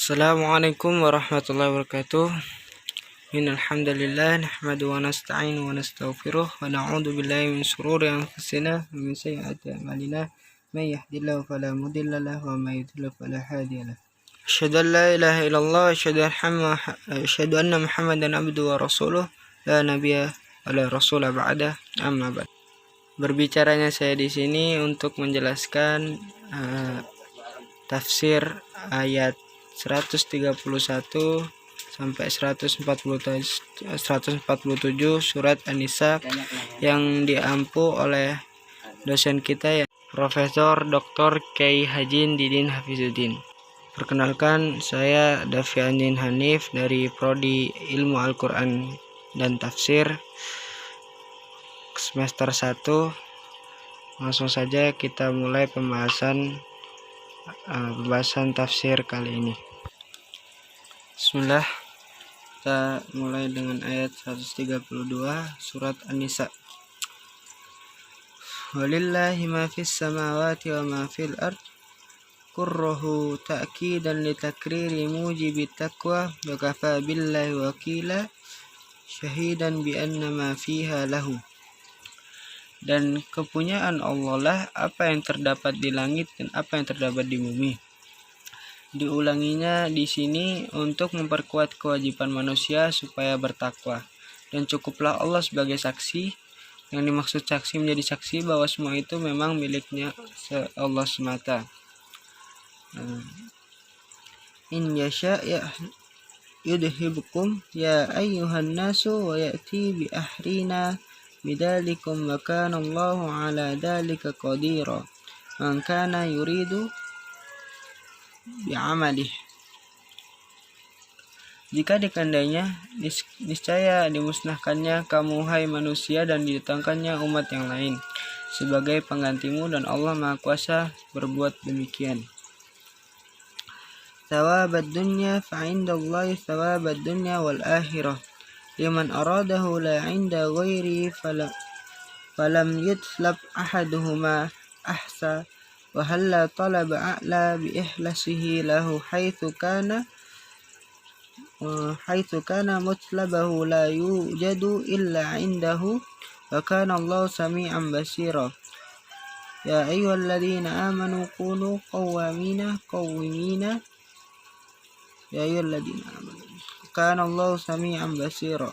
Assalamualaikum warahmatullahi wabarakatuh. Innal hamdalillah nahmaduhu wa nasta'inu wa nastaghfiruh wa na'udzu billahi min shururi anfusina wa min sayyiati a'malina. May yahdihillahu fala mudilla lahu wa may yudlil fala hadiya lahu. Asyhadu an la ilaha illallah wa asyhadu anna Muhammadan abduhu wa rasuluh la nabiyya wa la rasula ba'da amma ba'd. Berbicaranya saya di sini untuk menjelaskan tafsir ayat 131 sampai 147 surat An-Nisa yang diampu oleh dosen kita ya Profesor Dr. Kiai Haji Didin Hafizuddin. Perkenalkan, saya Dafianin Hanif dari Prodi Ilmu Al-Quran dan Tafsir semester 1. Langsung saja kita mulai pembahasan tafsir kali ini. Bismillah, kita mulai dengan ayat 132 surat An-Nisa. Walillahi ma fis samawati wa ma fil ard kurruhu ta'kidan li takriri mujibi taqwa wa kafa billahi wakila syahidan bi anna ma fiha lahu. Dan kepunyaan Allah lah apa yang terdapat di langit dan apa yang terdapat di bumi. Diulanginya di sini untuk memperkuat kewajiban manusia supaya bertakwa, dan cukuplah Allah sebagai saksi. Yang dimaksud saksi menjadi saksi bahwa semua itu memang miliknya Allah semata. In yasha yudhibkum ya ayyuhan nasu wa ya'ti bi ahrina bidalikum wa kana Allahu ala dalika qadira man kana yuridu bi'amalih. Jika dikandainya, niscaya dimusnahkannya kamu hai manusia dan didatangkannya umat yang lain sebagai penggantimu, dan Allah Maha Kuasa berbuat demikian. Thawabad dunya fa'indallahi thawabad dunya wal akhirah liman aradahu la 'inda ghairi falam yutlab ahaduhuma ahsa wa halla talaba a'la bi ikhlasihi lahu haitsu kana mutlabahu la yujadu illa 'indahu wa kana Allahu sami'an basira. Ya ayyuhalladzina amanu kunu qawwimina ya ayyuhalladzina amanu kana Allahu sami'an basira.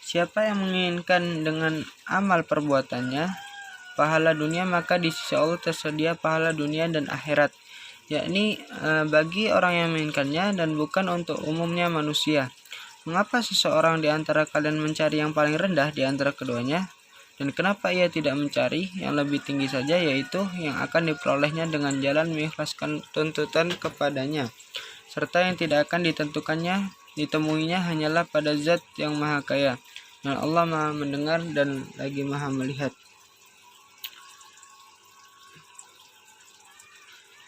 Siapa yang menginginkan dengan amal perbuatannya pahala dunia, maka di sisi Allah tersedia pahala dunia dan akhirat, yakni bagi orang yang menginginkannya dan bukan untuk umumnya manusia. Mengapa seseorang di antara kalian mencari yang paling rendah di antara keduanya? Dan kenapa ia tidak mencari yang lebih tinggi saja, yaitu yang akan diperolehnya dengan jalan mengikhlaskan tuntutan kepadanya, serta yang tidak akan ditemuinya hanyalah pada Zat yang Maha Kaya, dan Allah Maha mendengar dan lagi Maha melihat.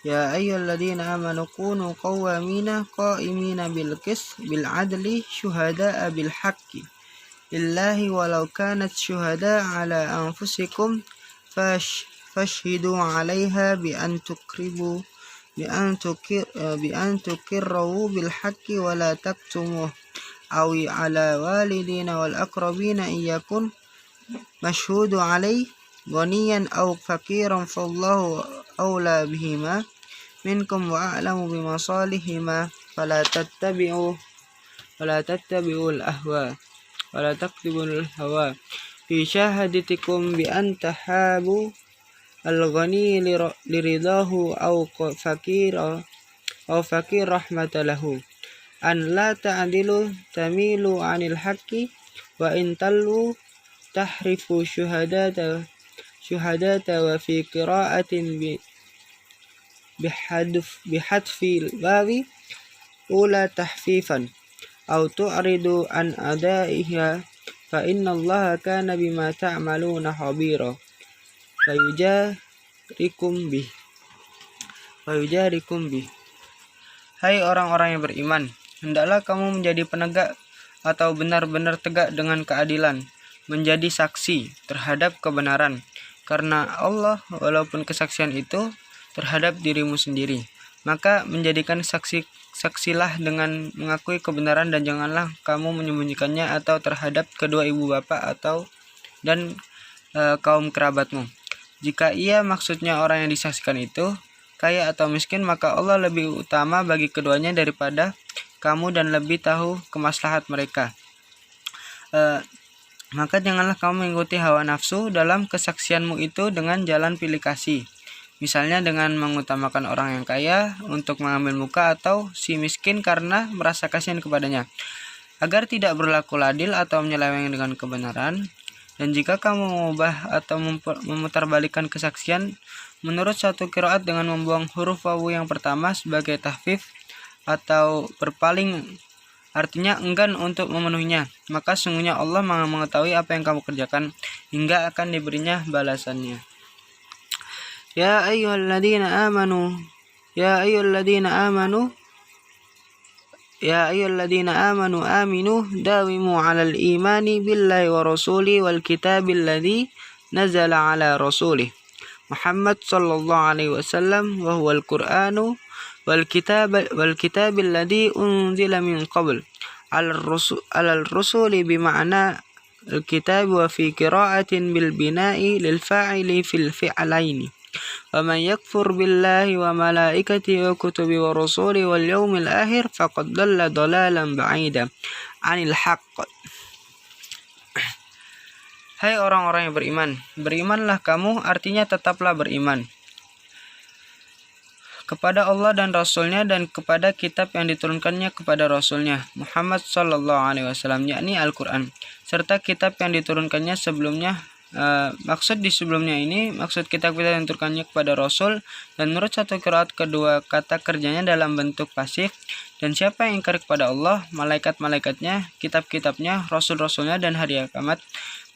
Ya ayyuhalladzina amanu kunu qawwamina qa'imina bil qist bil adli syuhada'a bil haqqi lillahi walau kanat syuhada'a ala anfusikum fashhidu 'alaiha bi an tukirru bil haqqi wa la taktumuh awi 'ala walidina wal aqrabina iyakun mashhudu 'alaihi ghaniyan aw faqiran fallahu awla bihima minkum wa a'lamu bimasalihima fala tattabi'ul ahwa wala taqtibul hawa fi syahadatikum bi an tahabu al-ghani liridahu aw faqir rahmatalahu an la ta'dilu tamilu 'anil haqqi wa in tallu tahrifu syuhadata wa fi qira'atin bihadfil wawi ula tahfifan aw tu'ridu an adaiha fa innallaha kana bima ta'maluna khabira fayujarikum bih. Hai orang-orang yang beriman, hendaklah kamu menjadi penegak atau benar-benar tegak dengan keadilan, menjadi saksi terhadap kebenaran karena Allah, walaupun kesaksian itu terhadap dirimu sendiri. Maka menjadikan saksilah dengan mengakui kebenaran dan janganlah kamu menyembunyikannya atau terhadap kedua ibu bapak atau dan kaum kerabatmu. Jika ia maksudnya orang yang disaksikan itu kaya atau miskin, maka Allah lebih utama bagi keduanya daripada kamu dan lebih tahu kemaslahat mereka. Maka janganlah kamu mengikuti hawa nafsu dalam kesaksianmu itu dengan jalan pilih kasih. Misalnya dengan mengutamakan orang yang kaya untuk mengambil muka atau si miskin karena merasa kasihan kepadanya, agar tidak berlaku adil atau menyeleweng dengan kebenaran. Dan jika kamu mengubah atau memutarbalikkan kesaksian menurut satu qiraat dengan membuang huruf wawu yang pertama sebagai tahfif atau berpaling, artinya enggan untuk memenuhinya, maka sungguhnya Allah Maha mengetahui apa yang kamu kerjakan hingga akan diberinya balasannya. Ya ayyuhalladzina amanu aminu dawimu 'alal imani billahi wa rasuli wal kitabil ladzi nazala 'ala rasulih Muhammad sallallahu alaihi wasallam wa huwal qur'anu wal kitabil ladzi unzila min qabl 'alal rusuli bima'na al kitab wa fi qira'atin bil bina'i lil fa'ili fil fi'laini. ومن يكفر بالله وملائكته وكتبه ورسوله واليوم الآخر فقد ضل ضلالا بعيدا عن الحق. Hai orang-orang yang beriman, berimanlah kamu, artinya tetaplah beriman kepada Allah dan Rasulnya dan kepada kitab yang diturunkannya kepada Rasulnya Muhammad sallallahu alaihi wasallam, yakni Al-Quran, serta kitab yang diturunkannya sebelumnya. Maksud di sebelumnya ini maksud kitab-kitab yang diturunkannya kepada Rasul, dan menurut satu qiraat kedua kata kerjanya dalam bentuk pasif. Dan siapa yang ingkar kepada Allah, malaikat-malaikatnya, kitab-kitabnya, rasul-rasulnya dan hari kiamat,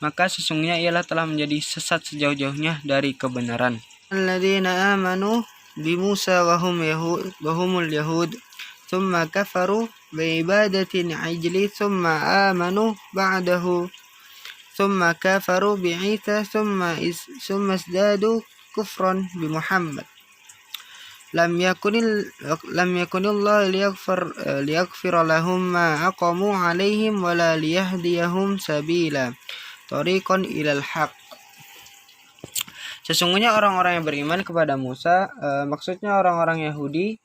maka sesungguhnya ialah telah menjadi sesat sejauh-jauhnya dari kebenaran. Alladzina amanu bi Musa wa humul yahud thumma kafaru bi ibadatin ajli thumma amanu ba'dahu thumma kafaru bi Isa thumma isdadu kufran bi Muhammad. Lam yakunillahu liyaghfir lahum ma aqamu alaihim wala liyahdiyahum sabila tariqan ilal haq. Sesungguhnya orang-orang yang beriman kepada Musa, maksudnya orang-orang Yahudi,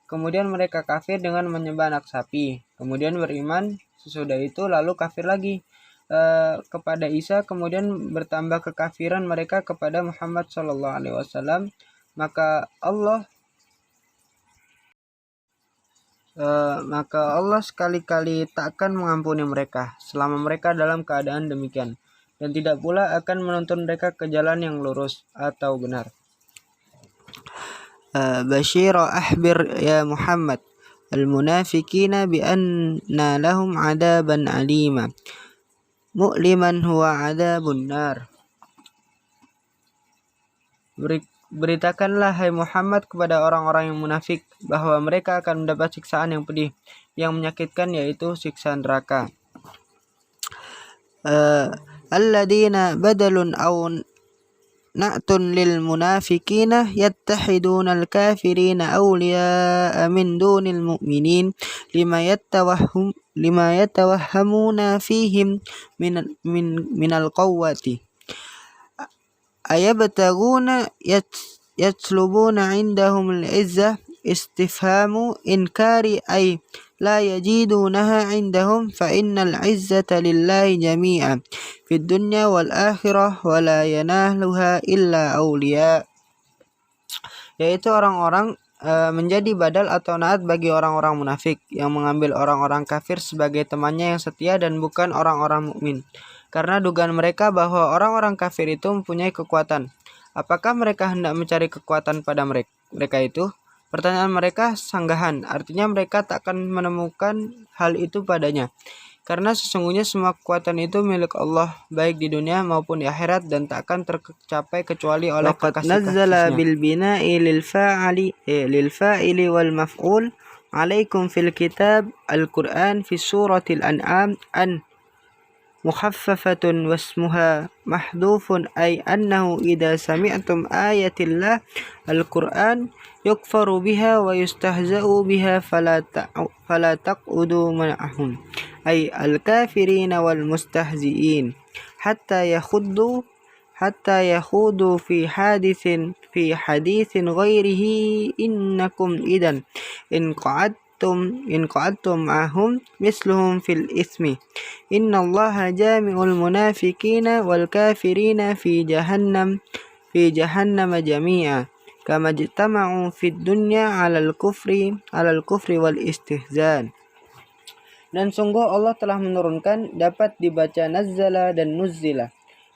kemudian mereka kafir dengan menyembah anak sapi, kemudian beriman sesudah itu lalu kafir lagi kepada Isa, kemudian bertambah kekafiran mereka kepada Muhammad sallallahu alaihi wasallam, maka Allah sekali-kali tak akan mengampuni mereka selama mereka dalam keadaan demikian, dan tidak pula akan menuntun mereka ke jalan yang lurus atau benar. Basyira ahbir ya Muhammad al-munafiqina bi anna lahum 'adaban 'alima mu'liman huwa 'adabun nar. Beritakanlah hai Muhammad kepada orang-orang yang munafik bahwa mereka akan mendapat siksaan yang pedih, yang menyakitkan, yaitu siksa neraka. Alladzina badalun aw na'tun lil munafiqina yattahiduna al kafirina awliya'a min dunil mu'minin lima yatawahhamuna fihim minal qawwati ayabtaguna yatlubuna indahum al-izzah istifhamu inkari ay la yajidunaha indahum fa innal izzata lillahi jami'a fid dunya wal akhirah wa la yanaluha illa awliya. Yaitu orang-orang menjadi badal atau naat bagi orang-orang munafik yang mengambil orang-orang kafir sebagai temannya yang setia dan bukan orang-orang mukmin, karena dugaan mereka bahwa orang-orang kafir itu mempunyai kekuatan. Apakah mereka hendak mencari kekuatan pada mereka itu? Pertanyaan mereka sanggahan, artinya mereka tak akan menemukan hal itu padanya, karena sesungguhnya semua kekuatan itu milik Allah, baik di dunia maupun di akhirat, dan tak akan tercapai kecuali oleh kekasih-kasihnya. Nazzala bil bina'i lil fa'ili wal maf'ul alaikum fil kitab al-Qur'an fi suratil an'am an مخففة واسمها محذوف أي أنه إذا سمعتم آية الله القرآن يكفر بها ويستهزأ بها فلا تقعدوا معهم أي الكافرين والمستهزئين حتى يخوضوا في حديث غيره إنكم إذا إن قعدتم معهم مثلهم في الإثم إن الله جامع المنافقين والكافرين في جهنم جميعا كما اجتمعوا في الدنيا على الكفر والاستهزاء. Dan sungguh Allah telah menurunkan dapat dibaca nazzala dan nuzzila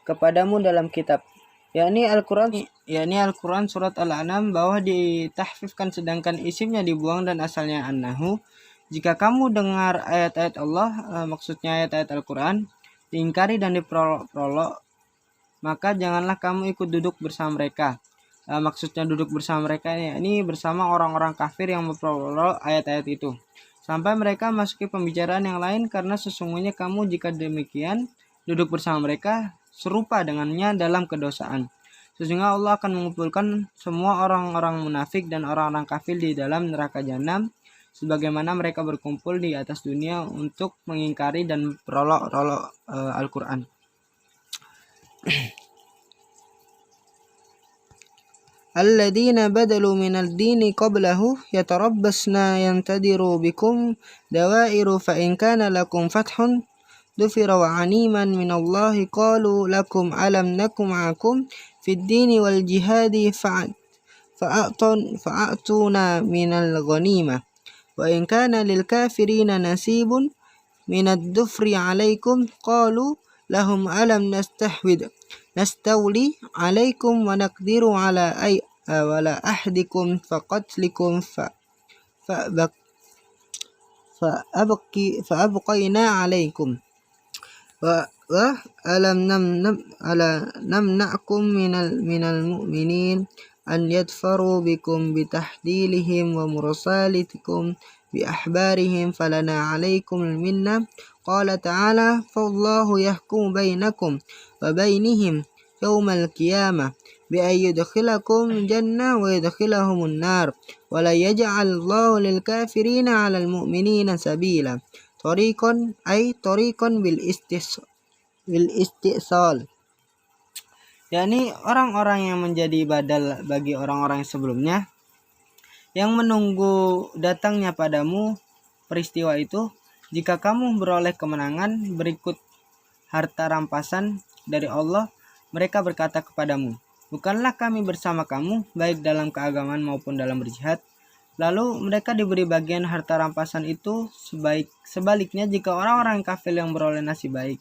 kepadamu dalam kitab, yakni Al-Quran surat Al-An'am bawah ditahfifkan sedangkan isimnya dibuang dan asalnya an-nahu. Jika kamu dengar ayat-ayat Allah, maksudnya ayat-ayat Al-Quran, diingkari dan diperolok, maka janganlah kamu ikut duduk bersama mereka. Maksudnya duduk bersama mereka ini bersama orang-orang kafir yang memperolok ayat-ayat itu, sampai mereka masuki pembicaraan yang lain, karena sesungguhnya kamu jika demikian duduk bersama mereka serupa dengannya dalam kedosaan. Sesungguhnya Allah akan mengumpulkan semua orang-orang munafik dan orang-orang kafir di dalam neraka jahanam, sebagaimana mereka berkumpul di atas dunia untuk mengingkari dan perolok-olok Al-Quran. Alladzina badalu minal dini qablahu yatarabbasna yantadiru bikum dawairu fa in kana lakum fathun dufira wa animan minallahi qalu lakum alam nakum ma'akum fid dini wal jihadi fa'atuna minal ghanimah wa in kana lil kafirina nasibun minad dufri alaikum qalu lahum alam nastawli alaikum wa naqdiru ala wala ahdikum faqatlikum fa'abqayna alaikum wa alam namna'kum minal mu'minin an yadfaru bikum bitahdilihim wa mursalatikum bi ahbarihim falana alaikum minna qala ta'ala fallahu yahkum bainakum wa bainihim yawmal qiyamah bi ayyudkhilakum jannah wa yudkhilahumun nar wa la yaj'alallahu lil kafirina 'alal mu'minina sabila tariqan bil istisal, yakni orang-orang yang menjadi badal bagi orang-orang yang sebelumnya yang menunggu datangnya padamu peristiwa itu. Jika kamu beroleh kemenangan berikut harta rampasan dari Allah, mereka berkata kepadamu, bukanlah kami bersama kamu baik dalam keagamaan maupun dalam berjihad? Lalu mereka diberi bagian harta rampasan itu. Sebaliknya jika orang-orang kafir yang beroleh nasib baik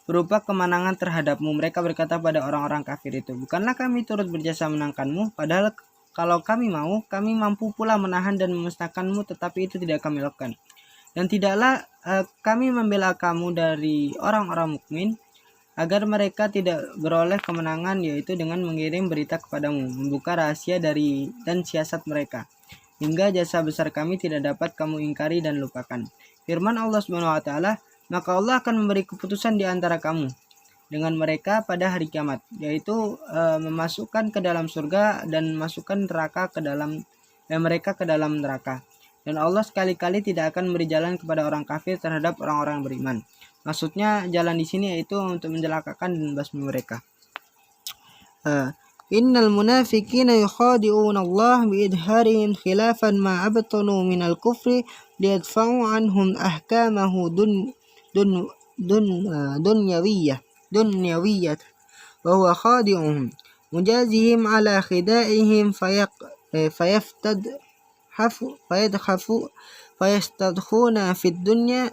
berupa kemenangan terhadapmu, mereka berkata pada orang-orang kafir itu, bukanlah kami turut berjasa menangkanmu, padahal kalau kami mau, kami mampu pula menahan dan memusnahkanmu, tetapi itu tidak kami lakukan. Dan tidaklah kami membela kamu dari orang-orang mukmin agar mereka tidak beroleh kemenangan, yaitu dengan mengirim berita kepadamu, membuka rahasia dari dan siasat mereka, hingga jasa besar kami tidak dapat kamu ingkari dan lupakan. Firman Allah Subhanahu wa taala, maka Allah akan memberi keputusan di antara kamu dengan mereka pada hari kiamat, yaitu memasukkan ke dalam surga dan masukkan neraka mereka ke dalam neraka. Dan Allah sekali-kali tidak akan memberi jalan kepada orang kafir terhadap orang-orang beriman. Maksudnya jalan di sini yaitu untuk menjelakakan dan basmi mereka. Innal munafiqina yukhadi'una Allah biidharihim khilafan ma abtanu minal kufri liyadfa'u anhum ahkamahu dunyawiyyah wa huwa khadi'uhum mujazihim ala khida'ihim fayastadkhuna fid dunya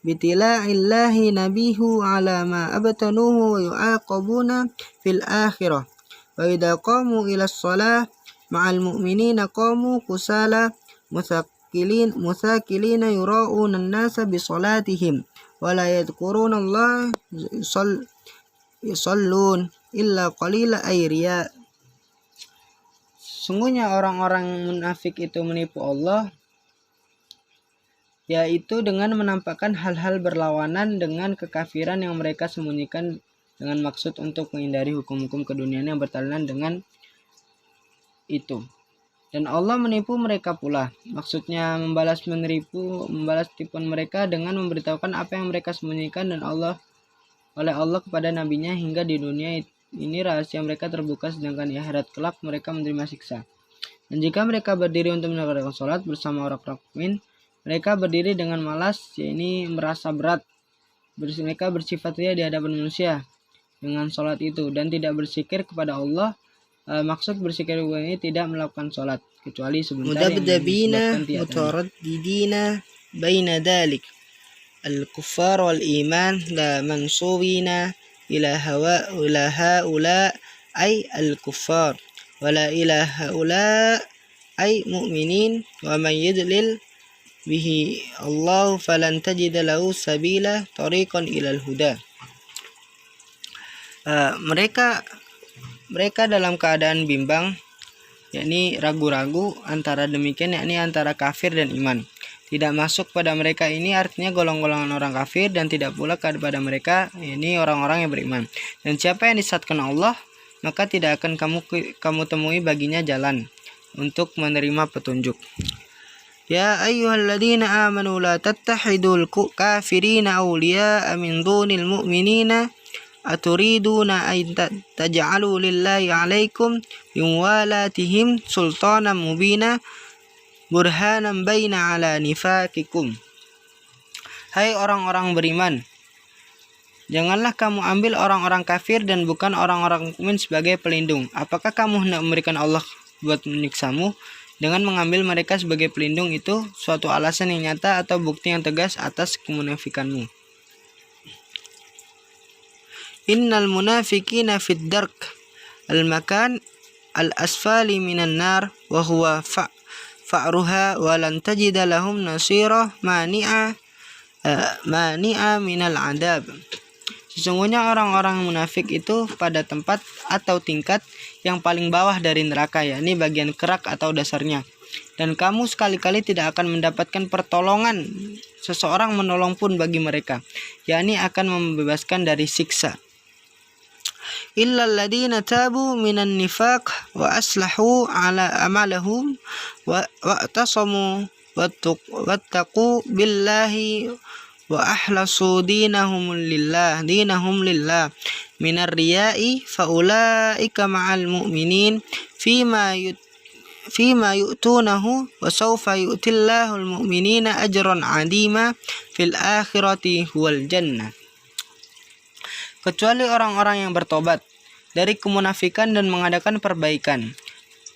bitila'illahi nabihu ala ma abtanuhu wa yu'aqabuna fil akhirah wa idza qamu ila shalah ma'al mu'minina qamu kusala musakilina yura'una an-nasa bi salatihim wa la yadhkuruna Allah yusallun illa qalila ay riya. Sungguhnya orang-orang munafik itu menipu Allah yaitu dengan menampakkan hal-hal berlawanan dengan kekafiran yang mereka sembunyikan dengan maksud untuk menghindari hukum-hukum keduniaan yang bertalian dengan itu. Dan Allah menipu mereka pula. Maksudnya membalas tipuan mereka dengan memberitahukan apa yang mereka sembunyikan dan oleh Allah kepada nabinya hingga di dunia ini rahasia mereka terbuka, sedangkan di akhirat kelak mereka menerima siksa. Dan jika mereka berdiri untuk menegakkan sholat bersama orang-orang mukmin, mereka berdiri dengan malas, yakni merasa berat. Mereka bersifat ria di hadapan manusia dengan sholat itu dan tidak berzikir kepada Allah. Maksud berzikir ini tidak melakukan sholat kecuali sebentar yang disebutkan di atas. mutaraddidina baina dalik al-kuffar wal iman la mansubina ila haula ay al-kuffar wala ila haula ay mu'minin wa man yudlil bihi Allah falan tajida lahu sabila tariqan ilal huda. Mereka dalam keadaan bimbang, yakni ragu-ragu antara demikian, yakni antara kafir dan iman. Tidak masuk pada mereka ini artinya golong-golongan orang kafir, dan tidak pula kepada mereka, yakni orang-orang yang beriman. Dan siapa yang disesatkan Allah, maka tidak akan kamu temui baginya jalan untuk menerima petunjuk. Ya ayyuhalladzina amanu la tattakhidul kafirina awliya'a min dunil mu'minina aturiduna ay taj'alu lillahi 'alaikum biwalatihim sultanan mubina burhanan baina 'ala nifaqikum. Hai orang-orang beriman, janganlah kamu ambil orang-orang kafir dan bukan orang-orang mukmin sebagai pelindung. Apakah kamu hendak memberikan Allah buat menyiksamu dengan mengambil mereka sebagai pelindung? Itu suatu alasan yang nyata atau bukti yang tegas atas kemunafikanmu. Innal munafiqina fid dark al-makan al-asfali minan nar wa huwa fa'ruha wa lan tajida lahum nasira mani'a minal adab. Sesungguhnya orang-orang munafik itu pada tempat atau tingkat yang paling bawah dari neraka, yakni bagian kerak atau dasarnya. Dan kamu sekali-kali tidak akan mendapatkan pertolongan seseorang menolong pun bagi mereka, yakni akan membebaskan dari siksa. Illa alladhina tabu minan nifaq wa aslahu ala amalahum wa atasamu wattaqu billahi wa ahlasu dinahum lillah minar riya'i fa ulaika ma'al mu'minin fima yu'tunahu wa sawfa yu'tillahul mu'minina ajran 'azima fil akhirati huwal jannah. Kecuali orang-orang yang bertobat dari kemunafikan dan mengadakan perbaikan.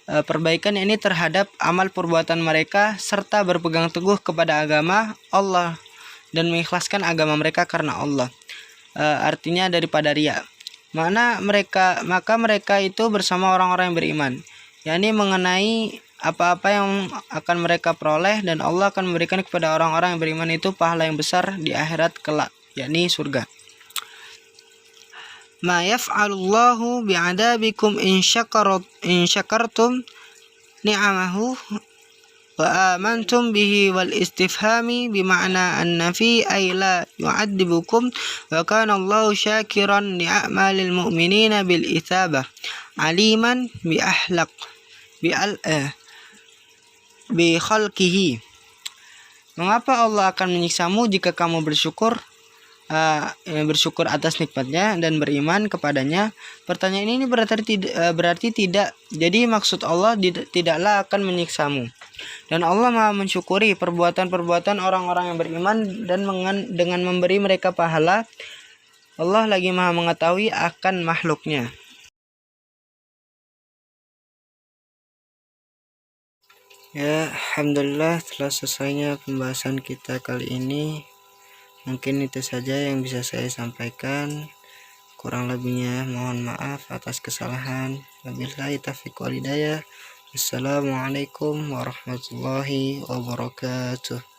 Perbaikan ini terhadap amal perbuatan mereka serta berpegang teguh kepada agama Allah dan mengikhlaskan agama mereka karena Allah. Artinya daripada riya. Maka mereka itu bersama orang-orang yang beriman, yakni mengenai apa-apa yang akan mereka peroleh, dan Allah akan memberikan kepada orang-orang yang beriman itu pahala yang besar di akhirat kelak, yakni surga. Ma yaf'alullahu bi'adabikum in syakartum ni'amahu wa amantum bihi wal istifhami bima'na an-nafi ay la yu'adzibukum wa kana Allahu syakiran li'a'malil mu'minina bil itsabah aliman bi khalqihi. Mengapa Allah akan menyiksamu jika kamu bersyukur atas nikmatnya dan beriman kepadanya? Pertanyaan ini berarti tidak. Jadi maksud Allah tidaklah akan menyiksamu. Dan Allah Maha mensyukuri perbuatan-perbuatan orang-orang yang beriman dan dengan memberi mereka pahala. Allah lagi Maha mengetahui akan makhluknya. Ya, alhamdulillah telah selesainya pembahasan kita kali ini. Mungkin itu saja yang bisa saya sampaikan. Kurang lebihnya mohon maaf atas kesalahan. Wabillahi taufiq wal hidayah. Assalamualaikum warahmatullahi wabarakatuh.